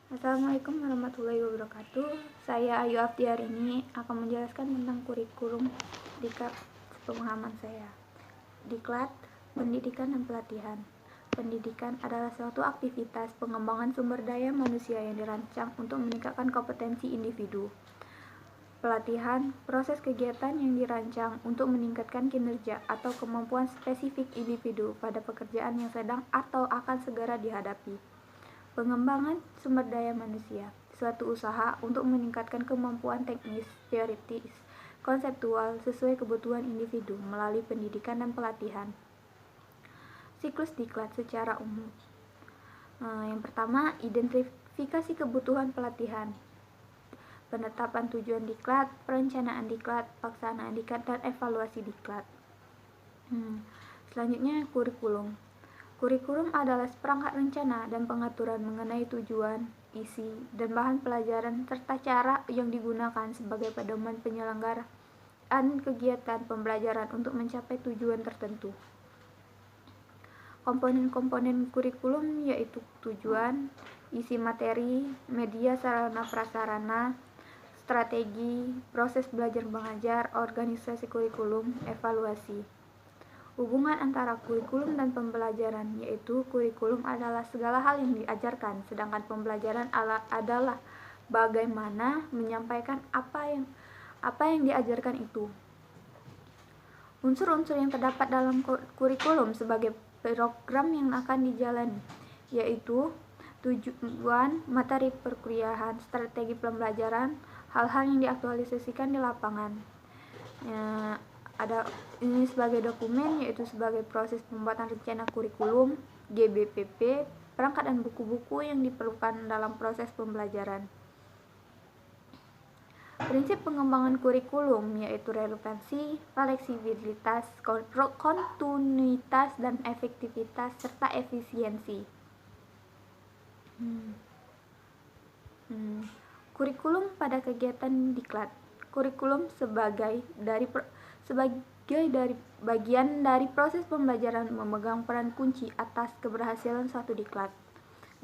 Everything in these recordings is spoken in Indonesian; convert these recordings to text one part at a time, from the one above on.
Assalamualaikum warahmatullahi wabarakatuh. Saya Ayu Afdi hari ini akan menjelaskan tentang kurikulum Diklat sepemahaman saya. Diklat, pendidikan dan pelatihan. Pendidikan adalah suatu aktivitas pengembangan sumber daya manusia yang dirancang untuk meningkatkan kompetensi individu. Pelatihan, proses kegiatan yang dirancang untuk meningkatkan kinerja atau kemampuan spesifik individu pada pekerjaan yang sedang atau akan segera dihadapi. Pengembangan sumber daya manusia, suatu usaha untuk meningkatkan kemampuan teknis, teoritis, konseptual sesuai kebutuhan individu melalui pendidikan dan pelatihan. Siklus diklat secara umum. Yang pertama, identifikasi kebutuhan pelatihan. Penetapan tujuan diklat, perencanaan diklat, pelaksanaan diklat, dan evaluasi diklat. Selanjutnya, kurikulum. Kurikulum adalah seperangkat rencana dan pengaturan mengenai tujuan, isi, dan bahan pelajaran serta cara yang digunakan sebagai pedoman penyelenggaraan kegiatan pembelajaran untuk mencapai tujuan tertentu. Komponen-komponen kurikulum yaitu tujuan, isi materi, media sarana prasarana, strategi, proses belajar mengajar, organisasi kurikulum, evaluasi. Hubungan antara kurikulum dan pembelajaran, yaitu kurikulum adalah segala hal yang diajarkan, sedangkan pembelajaran adalah bagaimana menyampaikan apa yang diajarkan itu. Unsur-unsur yang terdapat dalam kurikulum sebagai program yang akan dijalani, yaitu tujuan, materi perkuliahan, strategi pembelajaran, hal-hal yang diaktualisasikan di lapangan. Ada ini sebagai dokumen, yaitu sebagai proses pembuatan rencana kurikulum, GBPP, perangkat dan buku-buku yang diperlukan dalam proses pembelajaran. Prinsip pengembangan kurikulum yaitu relevansi, fleksibilitas, kontinuitas, dan efektivitas serta efisiensi. Kurikulum pada kegiatan diklat. Kurikulum sebagai bagian dari proses pembelajaran memegang peran kunci atas keberhasilan suatu diklat.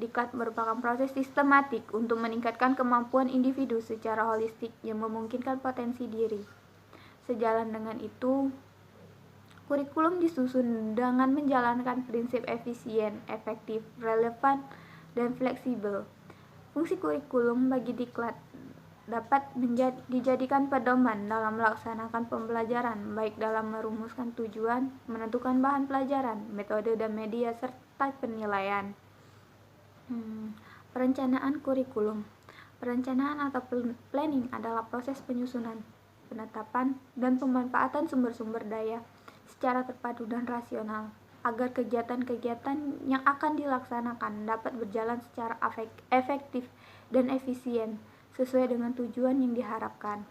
Diklat merupakan proses sistematik untuk meningkatkan kemampuan individu secara holistik yang memungkinkan potensi diri. Sejalan dengan itu, kurikulum disusun dengan menjalankan prinsip efisien, efektif, relevan, dan fleksibel. Fungsi kurikulum bagi diklat dapat dijadikan pedoman dalam melaksanakan pembelajaran, baik dalam merumuskan tujuan, menentukan bahan pelajaran, metode dan media, serta penilaian. Perencanaan kurikulum. Perencanaan atau planning adalah proses penyusunan, penetapan, dan pemanfaatan sumber-sumber daya secara terpadu dan rasional, agar kegiatan-kegiatan yang akan dilaksanakan dapat berjalan secara efektif dan efisien sesuai dengan tujuan yang diharapkan.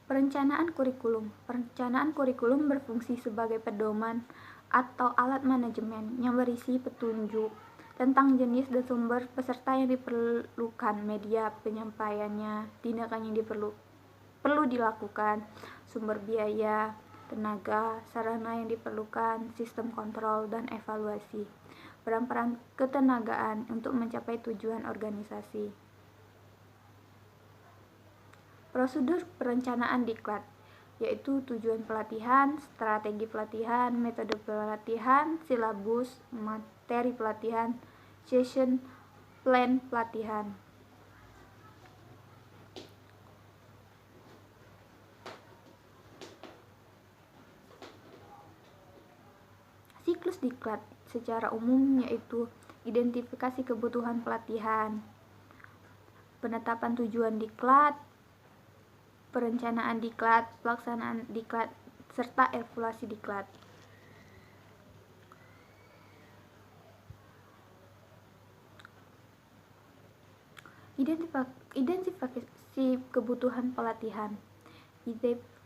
Perencanaan kurikulum. Perencanaan kurikulum berfungsi sebagai pedoman atau alat manajemen yang berisi petunjuk tentang jenis dan sumber peserta yang diperlukan, media penyampaiannya, tindakan yang perlu dilakukan, sumber biaya, tenaga, sarana yang diperlukan, sistem kontrol, dan evaluasi. Peran-peran ketenagaan untuk mencapai tujuan organisasi. Prosedur perencanaan diklat, yaitu tujuan pelatihan, strategi pelatihan, metode pelatihan, silabus, materi pelatihan, session plan pelatihan. Siklus diklat secara umum yaitu identifikasi kebutuhan pelatihan, penetapan tujuan diklat, perencanaan diklat, pelaksanaan diklat, serta evaluasi diklat. Identifikasi kebutuhan pelatihan.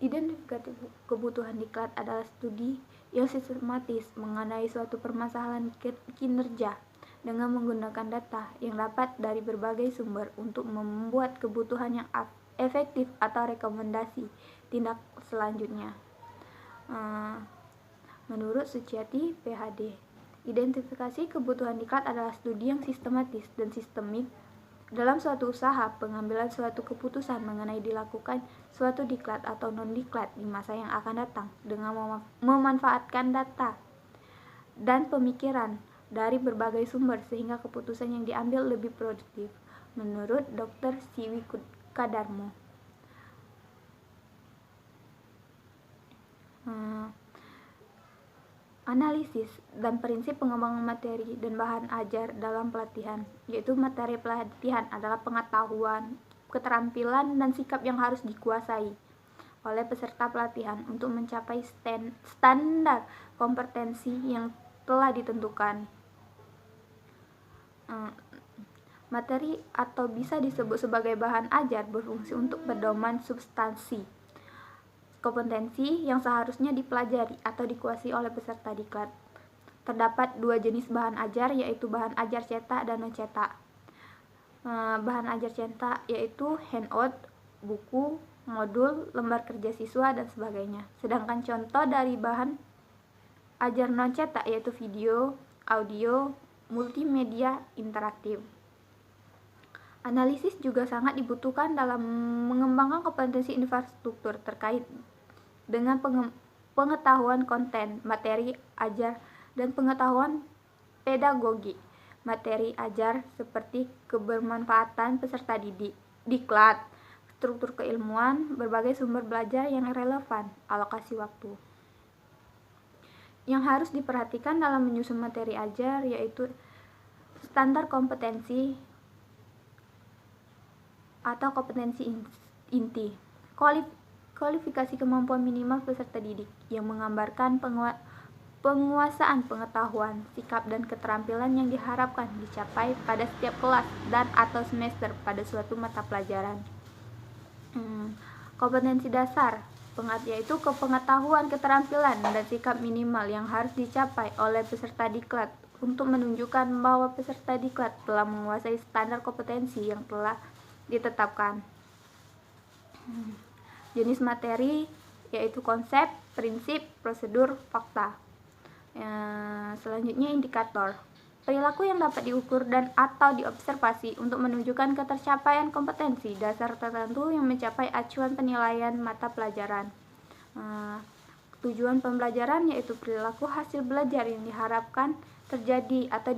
Identifikasi kebutuhan diklat adalah studi yang sistematis mengenai suatu permasalahan kinerja dengan menggunakan data yang dapat dari berbagai sumber untuk membuat kebutuhan yang efektif atau rekomendasi tindak selanjutnya. Menurut Suciati, PhD, Identifikasi kebutuhan diklat adalah studi yang sistematis dan sistemik dalam suatu usaha pengambilan suatu keputusan mengenai dilakukan suatu diklat atau non-diklat di masa yang akan datang dengan memanfaatkan data dan pemikiran dari berbagai sumber sehingga keputusan yang diambil lebih produktif, menurut Dr. Siwi Kadarmo. Analisis dan prinsip pengembangan materi dan bahan ajar dalam pelatihan, yaitu materi pelatihan adalah pengetahuan, keterampilan, dan sikap yang harus dikuasai oleh peserta pelatihan untuk mencapai standar kompetensi yang telah ditentukan. Materi atau bisa disebut sebagai bahan ajar berfungsi untuk pedoman substansi kompetensi yang seharusnya dipelajari atau dikuasai oleh peserta diklat. Terdapat dua jenis bahan ajar, yaitu bahan ajar cetak dan non-cetak. Bahan ajar cetak yaitu handout, buku, modul, lembar kerja siswa, dan sebagainya. Sedangkan contoh dari bahan ajar non-cetak yaitu video, audio, multimedia interaktif. Analisis juga sangat dibutuhkan dalam mengembangkan kompetensi infrastruktur terkait dengan pengetahuan konten, materi ajar, dan pengetahuan pedagogi. Materi ajar seperti kebermanfaatan peserta didik, diklat, struktur keilmuan, berbagai sumber belajar yang relevan, alokasi waktu. Yang harus diperhatikan dalam menyusun materi ajar yaitu standar kompetensi atau kompetensi inti, kualifikasi kemampuan minimal peserta didik yang menggambarkan penguasaan pengetahuan, sikap, dan keterampilan yang diharapkan dicapai pada setiap kelas dan atau semester pada suatu mata pelajaran. Kompetensi dasar yaitu kepengetahuan, keterampilan, dan sikap minimal yang harus dicapai oleh peserta diklat untuk menunjukkan bahwa peserta diklat telah menguasai standar kompetensi yang telah ditetapkan. Jenis materi yaitu konsep, prinsip, prosedur, fakta. Selanjutnya indikator. Perilaku yang dapat diukur dan atau diobservasi untuk menunjukkan ketercapaian kompetensi dasar tertentu yang mencapai acuan penilaian mata pelajaran. Tujuan pembelajaran yaitu perilaku hasil belajar yang diharapkan terjadi atau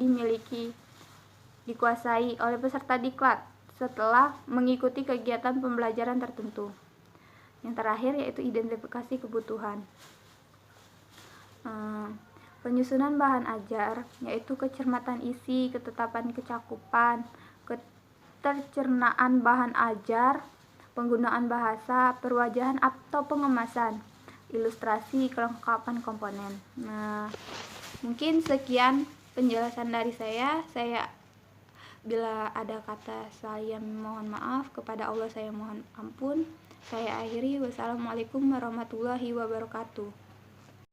dikuasai oleh peserta diklat setelah mengikuti kegiatan pembelajaran tertentu. Yang terakhir yaitu identifikasi kebutuhan. Penyusunan bahan ajar yaitu kecermatan isi, ketetapan kecakupan, ketercernaan bahan ajar, penggunaan bahasa, perwajahan atau pengemasan, ilustrasi, kelengkapan komponen. Mungkin sekian penjelasan dari saya. Bila ada kata saya mohon maaf, kepada Allah saya mohon ampun. Saya akhiri. Wassalamualaikum warahmatullahi wabarakatuh.